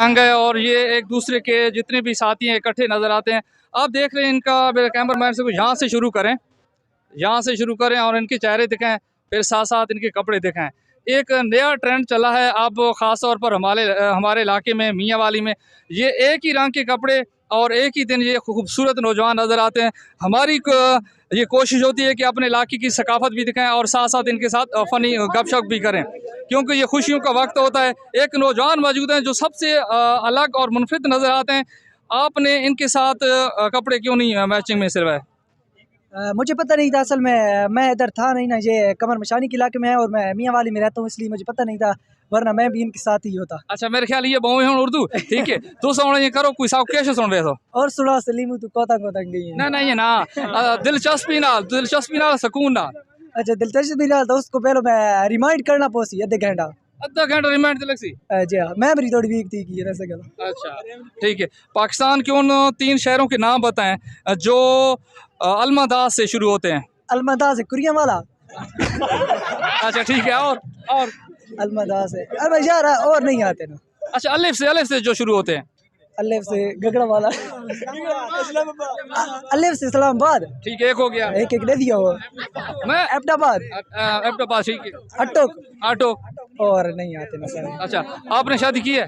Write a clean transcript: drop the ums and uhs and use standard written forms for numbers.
अंग है और ये एक दूसरे के जितने भी साथी हैं इकट्ठे नज़र आते हैं। आप देख रहे हैं इनका, मेरे कैमरामैन से यहाँ से शुरू करें, यहाँ से शुरू करें और इनके चेहरे दिखाएं, फिर साथ साथ इनके कपड़े दिखाएं। एक नया ट्रेंड चला है अब ख़ास तौर पर हमारे इलाके में, मियाँ वाली में, ये एक ही रंग के कपड़े और एक ही दिन ये खूबसूरत नौजवान नज़र आते हैं। हमारी ये कोशिश होती है कि अपने इलाके की सकाफत भी दिखाएं और साथ साथ इनके साथ फ़नी गपशप भी करें, क्योंकि ये खुशियों का वक्त होता है। एक नौजवान मौजूद हैं जो सबसे अलग और मुनफरिद नज़र आते हैं। आपने इनके साथ कपड़े क्यों नहीं मैचिंग में सिलवाए? मुझे पता नहीं था, असल में मैं इधर था नहीं ना, ये कमर मशानी के इलाके में है और मैं मियाँ वाली में रहता हूँ, इसलिए मुझे पता नहीं था, वरना मैं भी इनके साथ ही होता। अच्छा, मेरे ख्याल ये बहु हैं उर्दू, ठीक है। तो सुन ये करो, कोई साहब कैसे सुन रहे हो? और सुना सलीमू तू कोता कोता गई है। नहीं ना, दिलचस्पी ना सुकून ना। अच्छा, दिलचस्पी ना तो उसको पहले मैं रिमाइंड करना पोसी अद्धे घंटा। अद्धा घंटा रिमांड दिलक सी। जी हाँ, मेमोरी थोड़ी वीक थी कि ऐसा गला। अच्छा, ठीक है। पाकिस्तान के उन 3 शहरों के नाम बताएं जो अलमदास से शुरू होते हैं। अलमदा से कुरिया वाला। अच्छा, ठीक है। और अलमदा से अरे यार और नहीं आते ना। अच्छा, अलिफ से जो शुरू होते हैं। अलिफ से गगड़ा वाला। अलिफ से इस्लामाबाद। ठीक है, एक हो गया। एक एक दे दिया वो। मैं अहमदाबाद। अहमदाबाद, ठीक है। अटोक। ऑटो। और नहीं आते ना सर। अच्छा, आपने शादी की है?